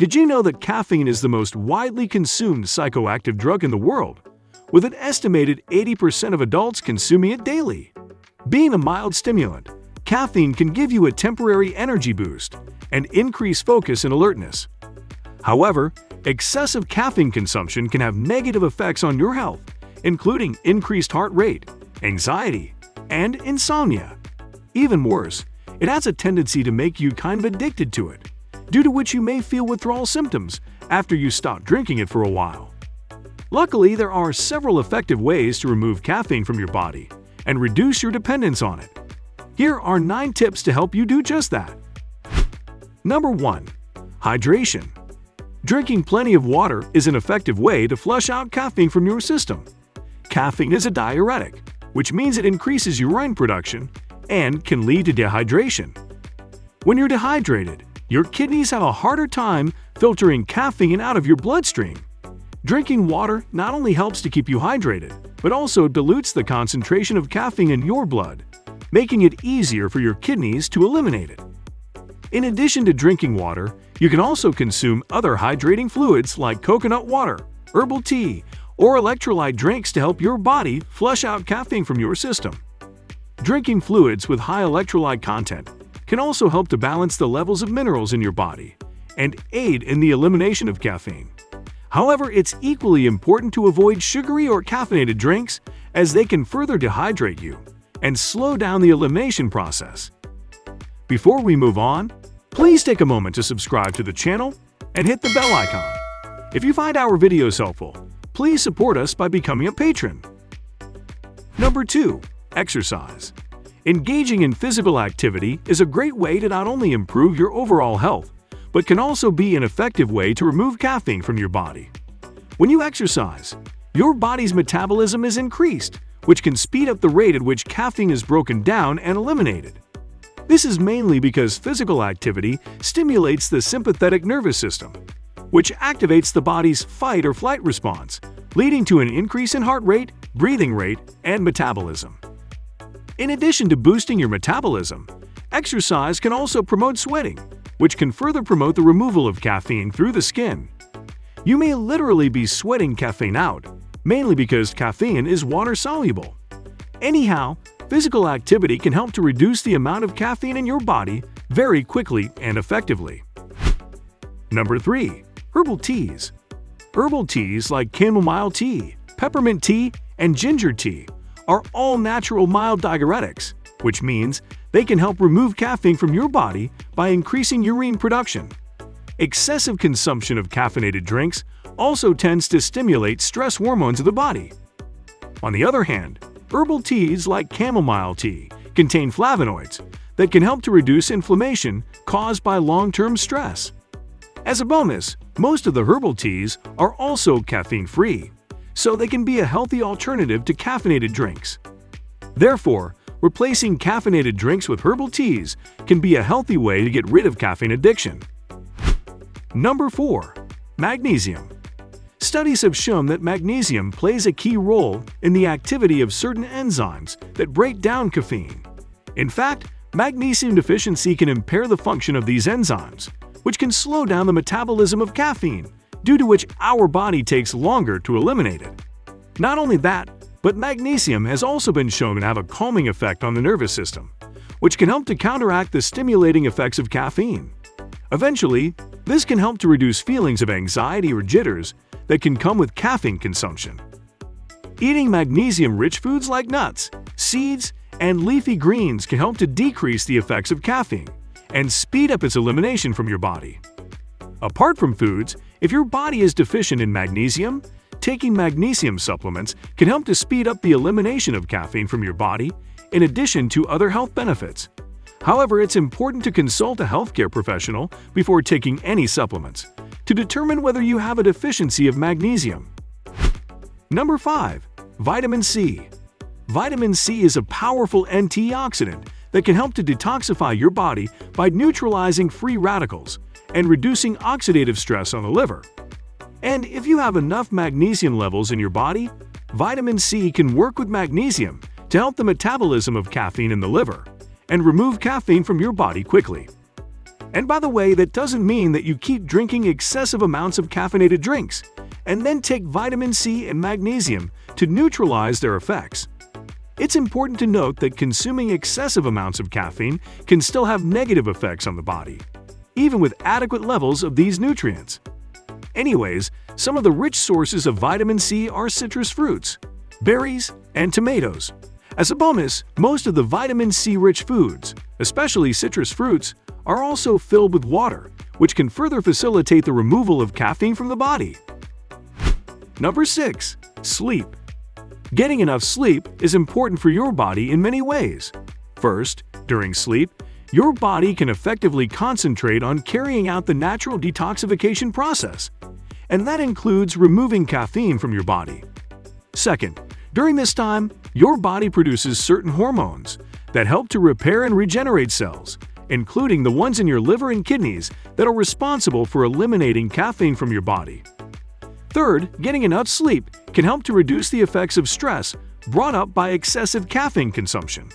Did you know that caffeine is the most widely consumed psychoactive drug in the world, with an estimated 80% of adults consuming it daily? Being a mild stimulant, caffeine can give you a temporary energy boost and increase focus and alertness. However, excessive caffeine consumption can have negative effects on your health, including increased heart rate, anxiety, and insomnia. Even worse, it has a tendency to make you kind of addicted to it, due to which you may feel withdrawal symptoms after you stop drinking it for a while. Luckily, there are several effective ways to remove caffeine from your body and reduce your dependence on it. Here are 9 tips to help you do just that. Number 1. Hydration. Drinking plenty of water is an effective way to flush out caffeine from your system. Caffeine is a diuretic, which means it increases urine production and can lead to dehydration. When you're dehydrated, your kidneys have a harder time filtering caffeine out of your bloodstream. Drinking water not only helps to keep you hydrated, but also dilutes the concentration of caffeine in your blood, making it easier for your kidneys to eliminate it. In addition to drinking water, you can also consume other hydrating fluids like coconut water, herbal tea, or electrolyte drinks to help your body flush out caffeine from your system. Drinking fluids with high electrolyte content can also help to balance the levels of minerals in your body and aid in the elimination of caffeine. However, it's equally important to avoid sugary or caffeinated drinks, as they can further dehydrate you and slow down the elimination process. Before we move on, please take a moment to subscribe to the channel and hit the bell icon. If you find our videos helpful, please support us by becoming a patron. Number 2. Exercise. Engaging in physical activity is a great way to not only improve your overall health, but can also be an effective way to remove caffeine from your body. When you exercise, your body's metabolism is increased, which can speed up the rate at which caffeine is broken down and eliminated. This is mainly because physical activity stimulates the sympathetic nervous system, which activates the body's fight or flight response, leading to an increase in heart rate, breathing rate, and metabolism. In addition to boosting your metabolism, exercise can also promote sweating, which can further promote the removal of caffeine through the skin. You may literally be sweating caffeine out, mainly because caffeine is water-soluble. Anyhow, physical activity can help to reduce the amount of caffeine in your body very quickly and effectively. Number 3. Herbal teas. Herbal teas like chamomile tea, peppermint tea, and ginger tea are all natural mild diuretics, which means they can help remove caffeine from your body by increasing urine production. Excessive consumption of caffeinated drinks also tends to stimulate stress hormones of the body. On the other hand, herbal teas like chamomile tea contain flavonoids that can help to reduce inflammation caused by long-term stress. As a bonus, most of the herbal teas are also caffeine-free, so they can be a healthy alternative to caffeinated drinks. Therefore, replacing caffeinated drinks with herbal teas can be a healthy way to get rid of caffeine addiction. Number 4. Magnesium. Studies have shown that magnesium plays a key role in the activity of certain enzymes that break down caffeine. In fact, magnesium deficiency can impair the function of these enzymes, which can slow down the metabolism of caffeine, due to which our body takes longer to eliminate it. Not only that, but magnesium has also been shown to have a calming effect on the nervous system, which can help to counteract the stimulating effects of caffeine. Eventually, this can help to reduce feelings of anxiety or jitters that can come with caffeine consumption. Eating magnesium-rich foods like nuts, seeds, and leafy greens can help to decrease the effects of caffeine and speed up its elimination from your body. Apart from foods, if your body is deficient in magnesium, taking magnesium supplements can help to speed up the elimination of caffeine from your body, in addition to other health benefits. However, it's important to consult a healthcare professional before taking any supplements to determine whether you have a deficiency of magnesium. Number 5. Vitamin C. Vitamin C is a powerful antioxidant that can help to detoxify your body by neutralizing free radicals and reducing oxidative stress on the liver. And if you have enough magnesium levels in your body, vitamin C can work with magnesium to help the metabolism of caffeine in the liver and remove caffeine from your body quickly. And by the way, that doesn't mean that you keep drinking excessive amounts of caffeinated drinks and then take vitamin C and magnesium to neutralize their effects. It's important to note that consuming excessive amounts of caffeine can still have negative effects on the body, even with adequate levels of these nutrients. Anyways, some of the rich sources of vitamin C are citrus fruits, berries, and tomatoes. As a bonus, most of the vitamin C-rich foods, especially citrus fruits, are also filled with water, which can further facilitate the removal of caffeine from the body. Number 6. Sleep. Getting enough sleep is important for your body in many ways. First, during sleep, your body can effectively concentrate on carrying out the natural detoxification process, and that includes removing caffeine from your body. Second, during this time, your body produces certain hormones that help to repair and regenerate cells, including the ones in your liver and kidneys that are responsible for eliminating caffeine from your body. Third, getting enough sleep can help to reduce the effects of stress brought up by excessive caffeine consumption.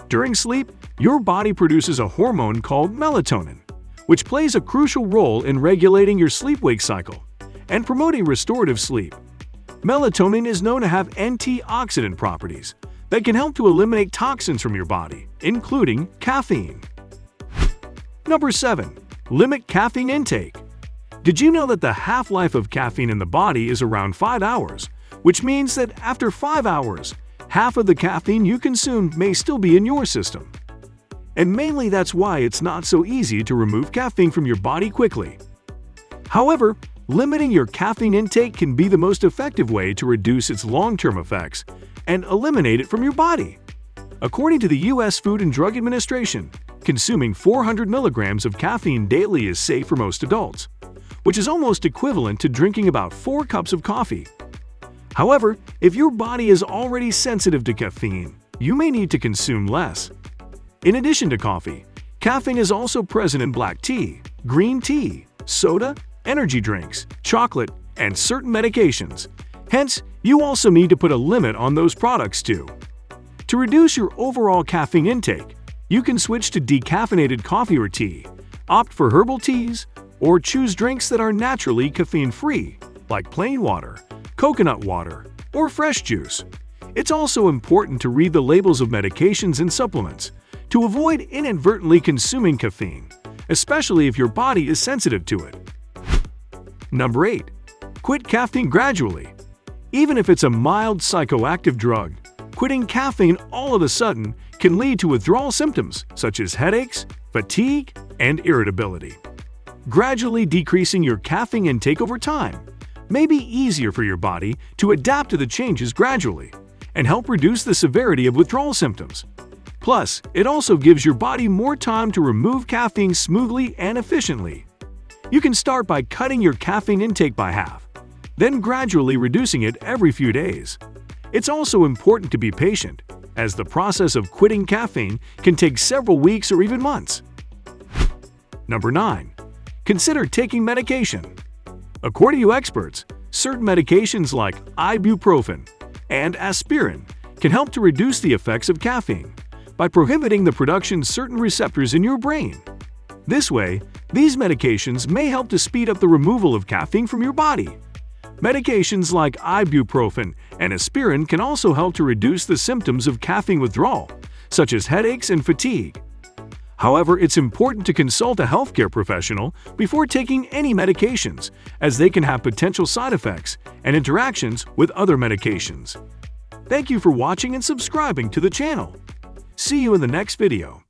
During sleep, your body produces a hormone called melatonin, which plays a crucial role in regulating your sleep-wake cycle and promoting restorative sleep. Melatonin is known to have antioxidant properties that can help to eliminate toxins from your body, including caffeine. Number 7. Limit caffeine intake. Did you know that the half-life of caffeine in the body is around 5 hours, which means that after 5 hours, half of the caffeine you consumed may still be in your system. And mainly that's why it's not so easy to remove caffeine from your body quickly. However, limiting your caffeine intake can be the most effective way to reduce its long-term effects and eliminate it from your body. According to the U.S. Food and Drug Administration, consuming 400 milligrams of caffeine daily is safe for most adults, which is almost equivalent to drinking about 4 cups of coffee. However, if your body is already sensitive to caffeine, you may need to consume less. In addition to coffee, caffeine is also present in black tea, green tea, soda, energy drinks, chocolate, and certain medications. Hence, you also need to put a limit on those products too. To reduce your overall caffeine intake, you can switch to decaffeinated coffee or tea, opt for herbal teas, or choose drinks that are naturally caffeine-free, like plain water, coconut water, or fresh juice. It's also important to read the labels of medications and supplements to avoid inadvertently consuming caffeine, especially if your body is sensitive to it. Number 8. Quit caffeine gradually. Even if it's a mild psychoactive drug, quitting caffeine all of a sudden can lead to withdrawal symptoms such as headaches, fatigue, and irritability. Gradually decreasing your caffeine intake over time may be easier for your body to adapt to the changes gradually and help reduce the severity of withdrawal symptoms. Plus, it also gives your body more time to remove caffeine smoothly and efficiently. You can start by cutting your caffeine intake by half, then gradually reducing it every few days. It's also important to be patient, as the process of quitting caffeine can take several weeks or even months. Number 9. Consider taking medication. According to experts, certain medications like ibuprofen and aspirin can help to reduce the effects of caffeine by prohibiting the production of certain receptors in your brain. This way, these medications may help to speed up the removal of caffeine from your body. Medications like ibuprofen and aspirin can also help to reduce the symptoms of caffeine withdrawal, such as headaches and fatigue. However, it's important to consult a healthcare professional before taking any medications, as they can have potential side effects and interactions with other medications. Thank you for watching and subscribing to the channel. See you in the next video.